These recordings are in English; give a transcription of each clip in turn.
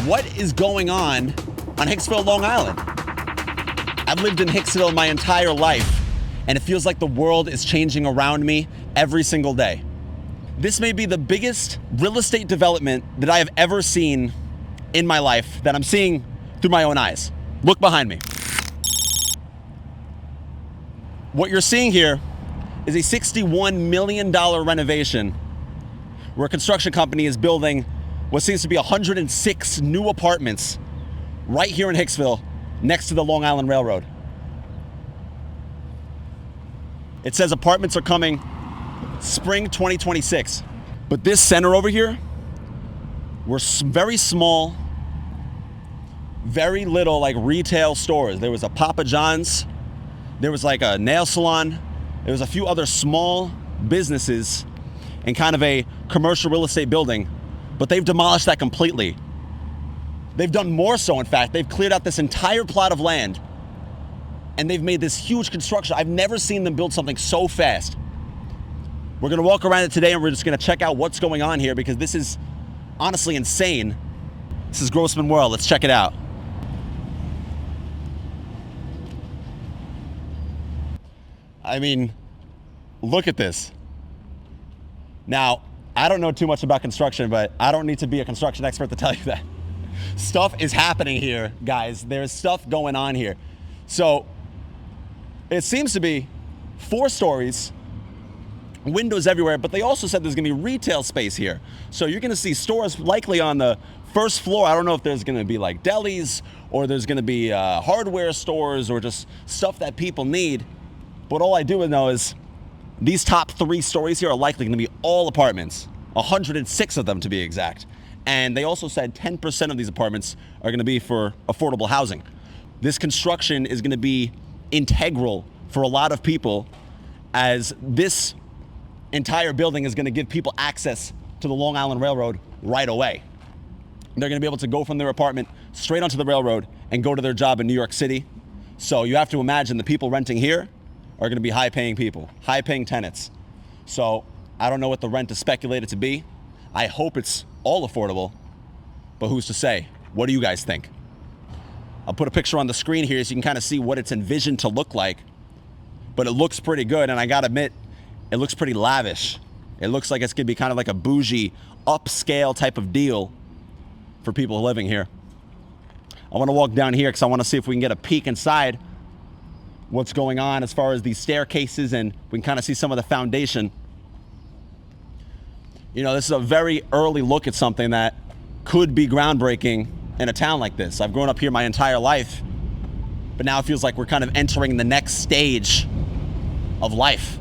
What is going on Hicksville, Long Island? I've lived in Hicksville my entire life, and it feels like the world is changing around me every single day. This may be the biggest real estate development that I have ever seen in my life that I'm seeing through my own eyes. Look behind me. What you're seeing here is a $61 million renovation where a construction company is building what seems to be 106 new apartments right here in Hicksville next to the Long Island Railroad. It says apartments are coming spring 2026. But this center over here were very small, very little like retail stores. There was a Papa John's, there was like a nail salon, there was a few other small businesses and kind of a commercial real estate building, but they've demolished that completely. They've done more so, in fact. They've cleared out this entire plot of land and they've made this huge construction. I've never seen them build something so fast. We're gonna walk around it today and we're just gonna check out what's going on here because this is honestly insane. This is Grossman World, let's check it out. I mean, look at this. Now, I don't know too much about construction, but I don't need to be a construction expert to tell you that. Stuff is happening here, guys. There's stuff going on here. So, it seems to be 4 stories, windows everywhere, but they also said there's gonna be retail space here. So you're gonna see stores likely on the first floor. I don't know if there's gonna be like delis or there's gonna be hardware stores or just stuff that people need. But all I do know is these top 3 stories here are likely gonna be all apartments, 106 of them to be exact. And they also said 10% of these apartments are gonna be for affordable housing. This construction is gonna be integral for a lot of people as this entire building is gonna give people access to the Long Island Railroad right away. They're gonna be able to go from their apartment straight onto the railroad and go to their job in New York City. So you have to imagine the people renting here are gonna be high-paying people, high-paying tenants. So I don't know what the rent is speculated to be. I hope it's all affordable, but who's to say? What do you guys think? I'll put a picture on the screen here so you can kind of see what it's envisioned to look like, but it looks pretty good, and I gotta admit, it looks pretty lavish. It looks like it's gonna be kind of like a bougie, upscale type of deal for people living here. I wanna walk down here because I wanna see if we can get a peek inside what's going on as far as these staircases, and we can kind of see some of the foundation. You know, this is a very early look at something that could be groundbreaking in a town like this. I've grown up here my entire life, but now it feels like we're kind of entering the next stage of life.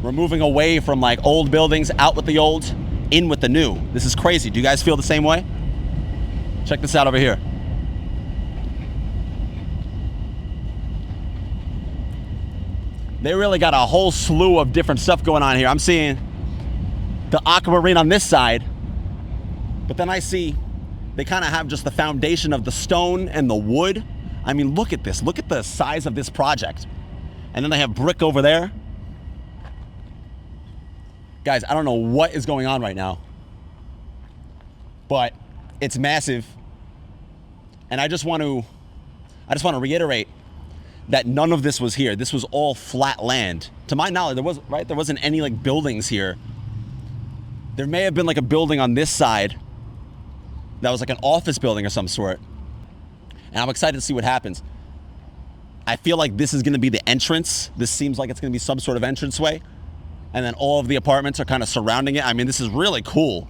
We're moving away from like old buildings, out with the old, in with the new. This is crazy. Do you guys feel the same way? Check this out over here. They really got a whole slew of different stuff going on here. I'm seeing the aquamarine on this side, but then I see they kind of have just the foundation of the stone and the wood. I mean, look at this. Look at the size of this project. And then they have brick over there. Guys, I don't know what is going on right now, but it's massive. And I just want to reiterate that none of this was here. This was all flat land. To my knowledge, there wasn't any like buildings here. There may have been like a building on this side that was like an office building of some sort. And I'm excited to see what happens. I feel like this is gonna be the entrance. This seems like it's gonna be some sort of entranceway. And then all of the apartments are kind of surrounding it. I mean, this is really cool.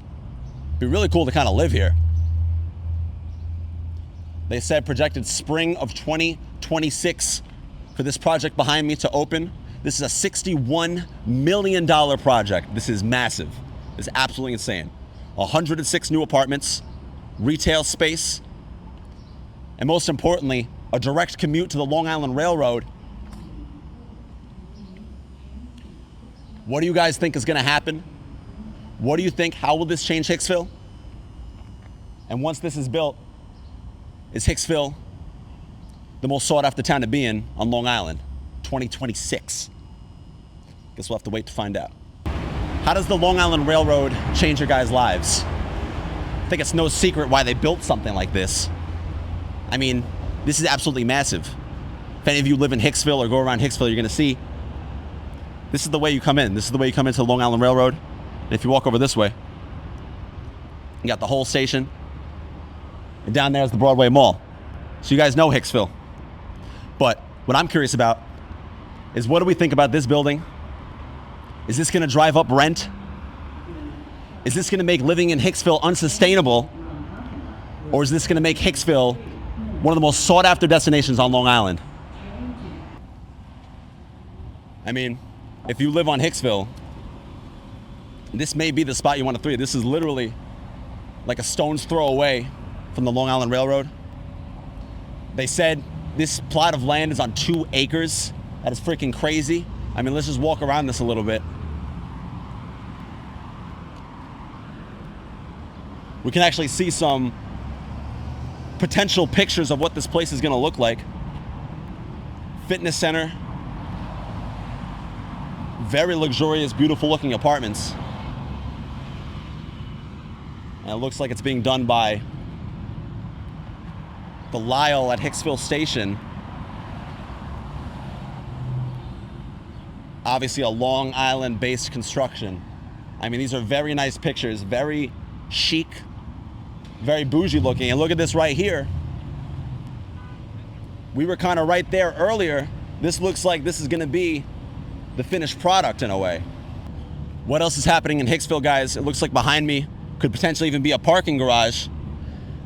It'd be really cool to kind of live here. They said projected spring of 2026 for this project behind me to open. This is a $61 million project. This is massive. It's absolutely insane. 106 new apartments, retail space, and most importantly, a direct commute to the Long Island Railroad. What do you guys think is gonna happen? What do you think? How will this change Hicksville? And once this is built, is Hicksville the most sought after town to be in on Long Island? 2026. Guess we'll have to wait to find out. How does the Long Island Railroad change your guys' lives? I think it's no secret why they built something like this. I mean, this is absolutely massive. If any of you live in Hicksville or go around Hicksville, you're gonna see, this is the way you come in. This is the way you come into the Long Island Railroad. And if you walk over this way, you got the whole station. And down there is the Broadway Mall. So you guys know Hicksville. But what I'm curious about is, what do we think about this building? Is this gonna drive up rent? Is this gonna make living in Hicksville unsustainable? Or is this gonna make Hicksville one of the most sought after destinations on Long Island? I mean, if you live on Hicksville, this may be the spot you want to throw. This is literally like a stone's throw away from the Long Island Railroad. They said this plot of land is on 2 acres. That is freaking crazy. I mean, let's just walk around this a little bit. We can actually see some potential pictures of what this place is going to look like. Fitness center. Very luxurious, beautiful looking apartments. And it looks like it's being done by the LISLE at Hicksville Station. Obviously a Long Island based construction. I mean, these are very nice pictures, very chic, very bougie looking. And look at this right here. We were kind of right there earlier. This looks like this is going to be the finished product in a way. What else is happening in Hicksville, guys? It looks like behind me could potentially even be a parking garage.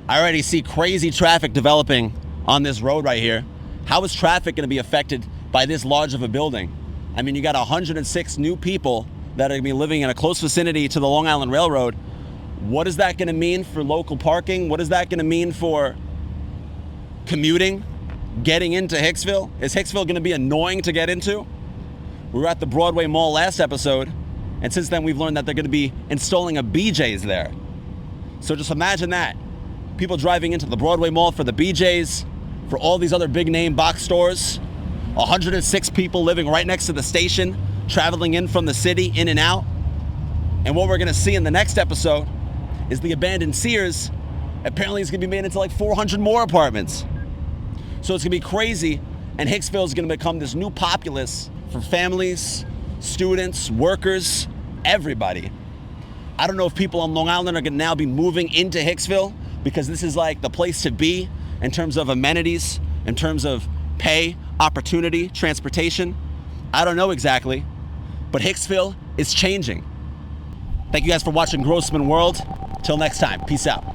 I already see crazy traffic developing on this road right here. How is traffic going to be affected by this large of a building? I mean, you got 106 new people that are going to be living in a close vicinity to the Long Island Railroad. What is that going to mean for local parking? What is that going to mean for commuting, getting into Hicksville? Is Hicksville going to be annoying to get into? We were at the Broadway Mall last episode, and since then we've learned that they're going to be installing a BJ's there. So just imagine that. People driving into the Broadway Mall for the BJ's, for all these other big name box stores. 106 people living right next to the station, traveling in from the city, in and out. And what we're going to see in the next episode is the abandoned Sears. Apparently it's going to be made into like 400 more apartments. So it's going to be crazy, and Hicksville is going to become this new populace for families, students, workers, everybody. I don't know if people on Long Island are going to now be moving into Hicksville because this is like the place to be in terms of amenities, in terms of pay, opportunity, transportation. I don't know exactly, but Hicksville is changing. Thank you guys for watching Grossman World. Till next time, peace out.